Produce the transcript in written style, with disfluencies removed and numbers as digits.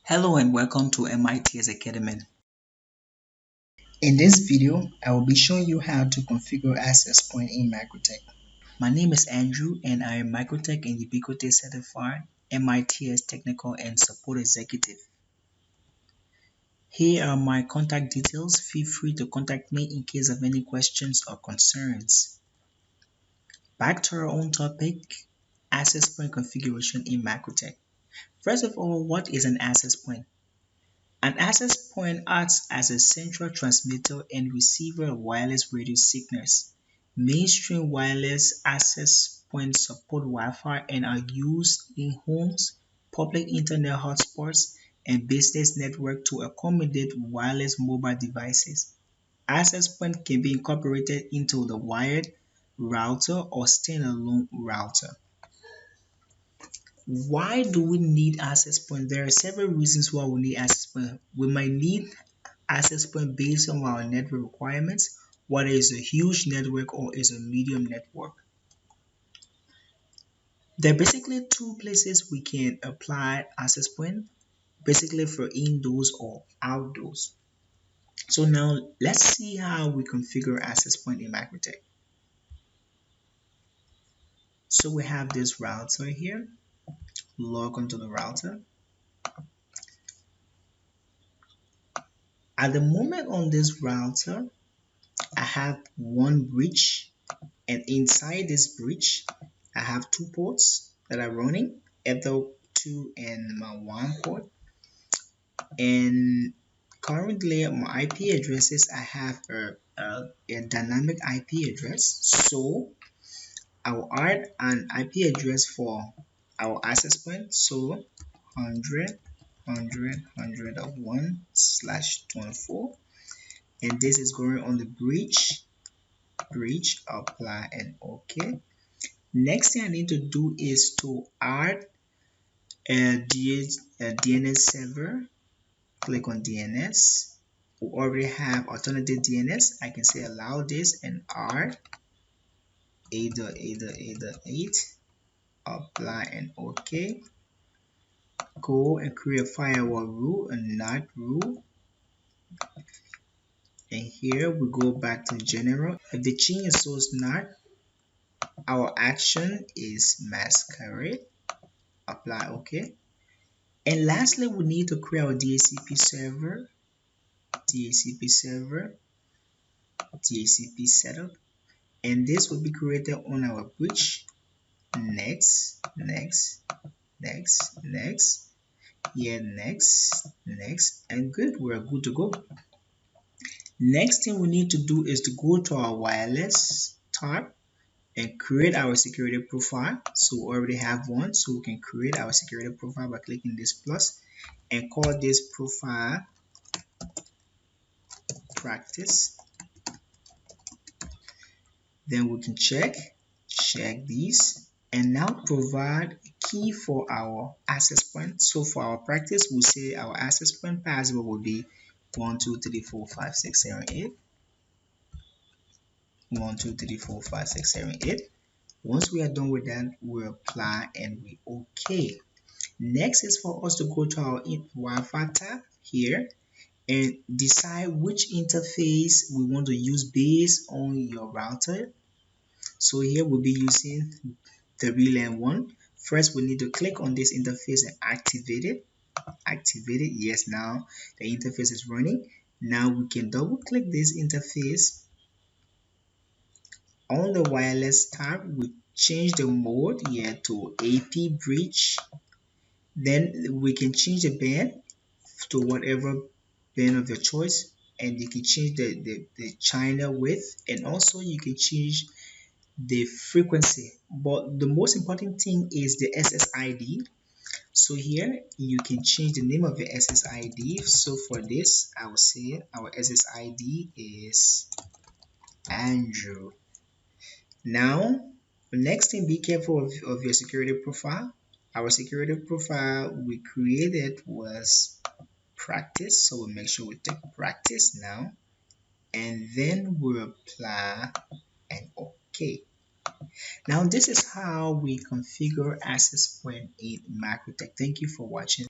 Hello and welcome to MITS Academy. In this video, I will be showing you how to configure access point in MikroTik. My name is Andrew and I am MikroTik and Ubiquitous Certified MITS Technical and Support Executive. Here are my contact details. Feel free to contact me in case of any questions or concerns. Back to our own topic, access point configuration in MikroTik. First of all, what is an access point? An access point acts as a central transmitter and receiver of wireless radio signals. Mainstream wireless access points support Wi-Fi and are used in homes, public internet hotspots, and business networks to accommodate wireless mobile devices. Access point can be incorporated into the wired router or standalone router. Why do we need access point? There are several reasons why we need access point. We might need access point based on our network requirements, whether it's a huge network or is a medium network. There are basically two places we can apply access point, basically for indoors or outdoors. So now let's see how we configure access point in MikroTik. So we have this router here. Log onto the router. At the moment on this router, I have one bridge, and inside this bridge I have two ports that are running, Ether2 and my WAN port. And currently my IP addresses, I have a dynamic IP address, so I will add an IP address for our access point. So 100.1/24, and this is going on the bridge. Apply and OK. Next thing I need to do is to add a DNS server. Click on DNS. We already have alternative DNS. I can say allow this and add 8.8.8. Apply and OK. Go and create a firewall rule and NAT rule. And here we go back to general. If the change is source NAT, our action is masquerade. Apply OK. And lastly, we need to create our DHCP server, DHCP setup, and this will be created on our bridge. Next, here next, and good. We're good to go. Next thing we need to do is to go to our wireless tab and create our security profile. So we already have one, so we can create our security profile by clicking this plus and call this profile practice. Then we can check these and now provide a key for our access point. So for our practice, we'll say our access point password will be 1 2 3 4 5 6 7 8. 1 2 3 4 5 6 7 8. Once we are done with that, we apply and we OK. Next is for us to go to our Wi-Fi tab here and decide which interface we want to use based on your router. So here we'll be using the VLAN one. First, we need to click on this interface and activate it. Yes, now the interface is running. Now we can double click this interface. On the wireless tab, we change the mode here to AP bridge. Then we can change the band to whatever band of your choice, and you can change the channel width, and also you can change the frequency. But the most important thing is the SSID. So here you can change the name of the SSID. So for this, I will say our SSID is Andrew. Now, the next thing, be careful of your security profile. Our security profile we created was practice, so we'll make sure we take practice now, and then we'll apply and OK. Now this is how we configure access point in MikroTik. Thank you for watching.